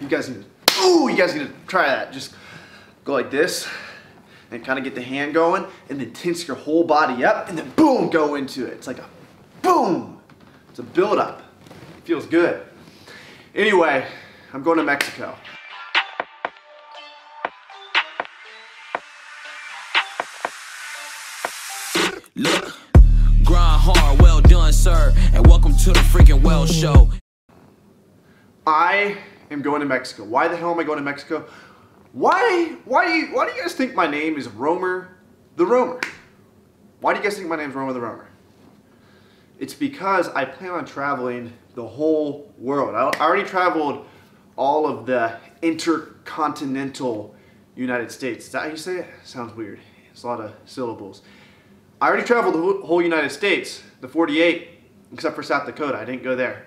You guys need to try that. Just go like this and kind of get the hand going and then tense your whole body up and then boom, go into it. It's like a boom. It's a build up. It feels good. Anyway, I'm going to Mexico. Look, grind hard, well done, sir, and welcome to the freaking Well Show. I am going to Mexico. Why the hell am I going to Mexico? Why do you guys think my name is Romer the Roamer? Why do you guys think my name is Romer the Roamer? It's because I plan on traveling the whole world. I already traveled all of the intercontinental United States. Is that how you say it? Sounds weird. It's a lot of syllables. I already traveled the whole United States, the 48, except for South Dakota. I didn't go there.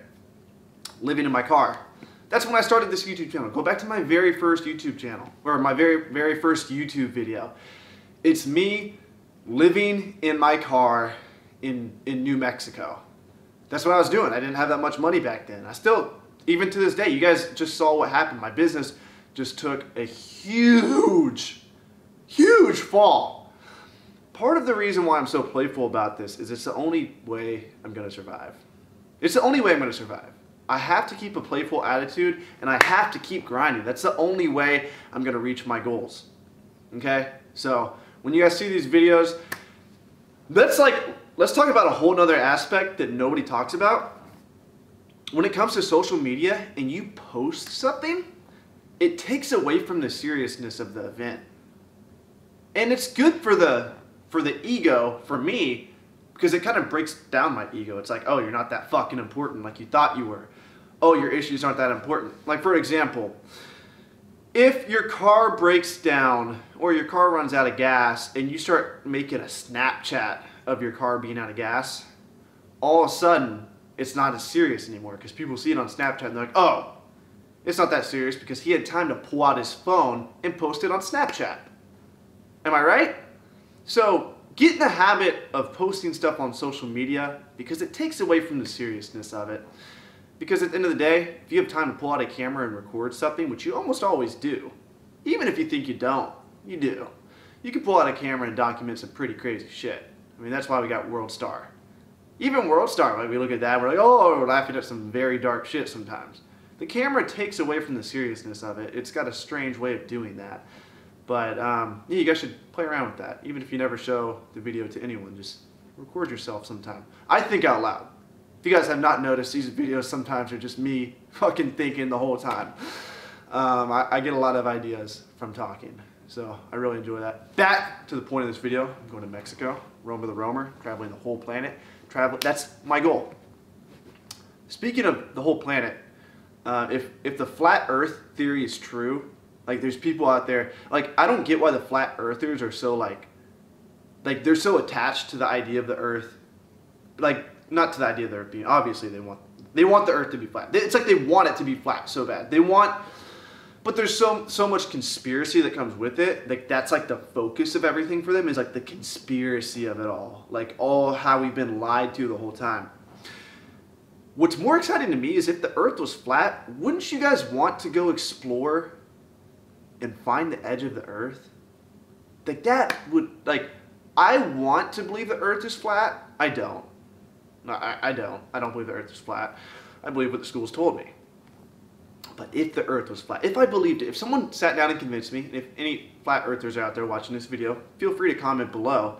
Living in my car. That's when I started this YouTube channel. Go back to my very first YouTube channel, or my very first YouTube video. It's me living in my car in New Mexico. That's what I was doing. I didn't have that much money back then. I still, even to this day, you guys just saw what happened. My business just took a huge fall. Part of the reason why I'm so playful about this is it's the only way I'm going to survive. It's the only way I'm going to survive. I have to keep a playful attitude and I have to keep grinding. That's the only way I'm going to reach my goals. Okay? So when you guys see these videos, let's talk about a whole nother aspect that nobody talks about. When it comes to social media and you post something, it takes away from the seriousness of the event. And it's good for the ego, for me, because it kind of breaks down my ego. It's like, oh, you're not that fucking important like you thought you were. Oh, your issues aren't that important. Like, for example, if your car breaks down or your car runs out of gas and you start making a Snapchat of your car being out of gas, all of a sudden, it's not as serious anymore because people see it on Snapchat and they're like, oh, it's not that serious because he had time to pull out his phone and post it on Snapchat. Am I right? So get in the habit of posting stuff on social media because it takes away from the seriousness of it. Because at the end of the day, if you have time to pull out a camera and record something, which you almost always do, even if you think you don't, you do. You can pull out a camera and document some pretty crazy shit. I mean, that's why we got World Star. Even World Star, like we look at that, we're like, oh, we're laughing at some very dark shit sometimes. The camera takes away from the seriousness of it. It's got a strange way of doing that. But yeah, you guys should play around with that. Even if you never show the video to anyone, just record yourself sometime. I think out loud. If you guys have not noticed, these videos sometimes are just me fucking thinking the whole time. I get a lot of ideas from talking, so I really enjoy that. Back to the point of this video, I'm going to Mexico, Romer the Roamer, traveling the whole planet. That's my goal. Speaking of the whole planet, if the flat earth theory is true, like there's people out there, like I don't get why the flat earthers are so like they're so attached to the idea of the earth, like not to the idea of the earth being, obviously they want the earth to be flat. It's like they want it to be flat so bad. But there's so much conspiracy that comes with it. Like that's like the focus of everything for them is like the conspiracy of it all. Like all how we've been lied to the whole time. What's more exciting to me is if the earth was flat, wouldn't you guys want to go explore and find the edge of the earth? Like that would, like, I want to believe the earth is flat. I don't. No, I don't. I don't believe the earth is flat. I believe what the schools told me. But if the earth was flat, if I believed it, if someone sat down and convinced me, and if any flat earthers are out there watching this video, feel free to comment below.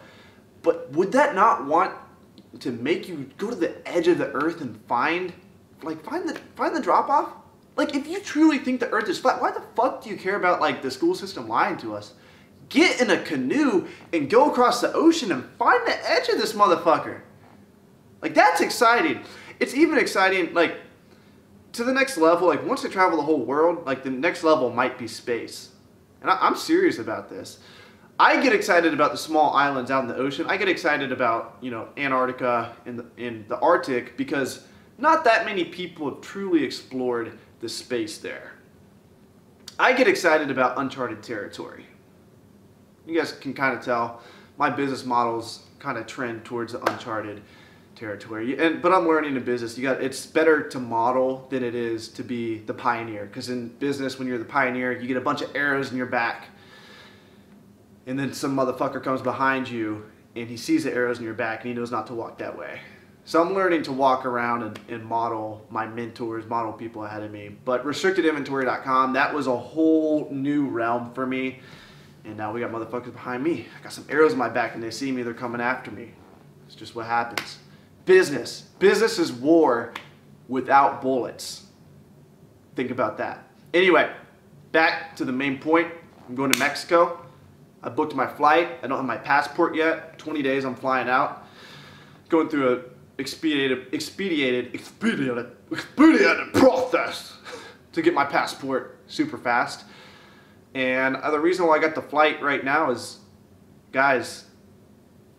But would that not want to make you go to the edge of the earth and find the drop off? Like, if you truly think the earth is flat, why the fuck do you care about, like, the school system lying to us? Get in a canoe and go across the ocean and find the edge of this motherfucker. Like, that's exciting. It's even exciting, like, to the next level. Like, once I travel the whole world, like, the next level might be space. And I'm serious about this. I get excited about the small islands out in the ocean. I get excited about, you know, Antarctica and the Arctic because not that many people have truly explored the space there. I get excited about uncharted territory. You guys can kind of tell my business models kind of trend towards the uncharted territory. But I'm learning in business. It's better to model than it is to be the pioneer. Because in business, when you're the pioneer, you get a bunch of arrows in your back, and then some motherfucker comes behind you and he sees the arrows in your back and he knows not to walk that way. So I'm learning to walk around and model my mentors, model people ahead of me. But restrictedinventory.com, that was a whole new realm for me. And now we got motherfuckers behind me. I got some arrows in my back and they see me, they're coming after me. It's just what happens. Business. Business is war without bullets. Think about that. Anyway, back to the main point. I'm going to Mexico. I booked my flight. I don't have my passport yet. 20 days I'm flying out. Going through a expedited process to get my passport super fast. And the reason why I got the flight right now is, guys,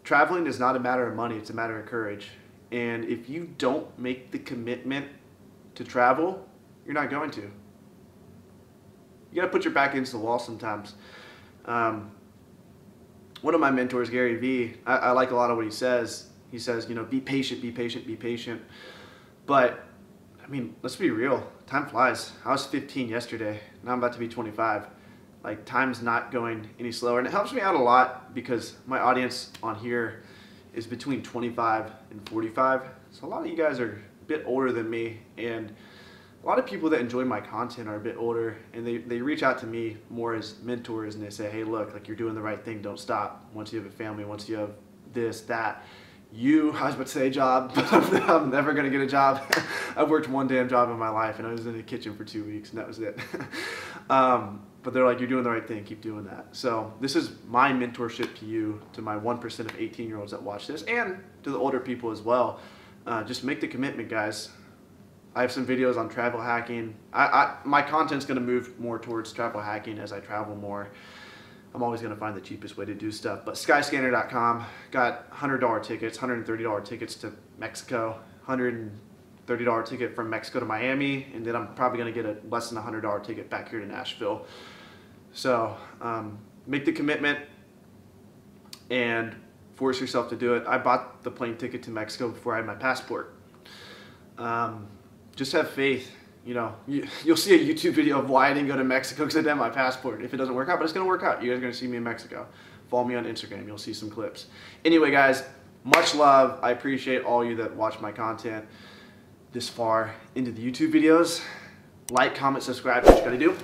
traveling is not a matter of money, it's a matter of courage. And if you don't make the commitment to travel, you're not going to. You gotta put your back against the wall sometimes. One of my mentors, Gary Vee, I like a lot of what he says. He says, you know, be patient, be patient, be patient. But, I mean, let's be real. Time flies. I was 15 yesterday. Now I'm about to be 25. Like, time's not going any slower. And it helps me out a lot because my audience on here is between 25 and 45. So a lot of you guys are a bit older than me. And a lot of people that enjoy my content are a bit older. And they reach out to me more as mentors and they say, hey, look, like, you're doing the right thing. Don't stop. Once you have a family, once you have this, that. I was about to say a job, but I'm never going to get a job. I've worked one damn job in my life, and I was in the kitchen for 2 weeks, and that was it. But they're like, you're doing the right thing, keep doing that. So this is my mentorship to you, to my 1% of 18-year-olds that watch this, and to the older people as well. Just make the commitment, guys. I have some videos on travel hacking. My content's going to move more towards travel hacking as I travel more. I'm always going to find the cheapest way to do stuff. But skyscanner.com got $100 tickets, $130 tickets to Mexico, $130 ticket from Mexico to Miami, and then I'm probably going to get a less than $100 ticket back here to Nashville. So make the commitment and force yourself to do it. I bought the plane ticket to Mexico before I had my passport. Just have faith. You know, you'll see a YouTube video of why I didn't go to Mexico because I didn't have my passport. If it doesn't work out, but it's going to work out. You guys are going to see me in Mexico. Follow me on Instagram. You'll see some clips. Anyway, guys, much love. I appreciate all you that watch my content this far into the YouTube videos. Like, comment, subscribe. What you got to do.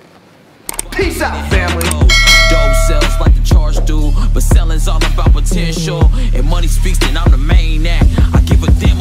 Peace out, family. Dope sells like the charge do, but selling's all about potential. And money speaks, then I'm the main act. I give a damn.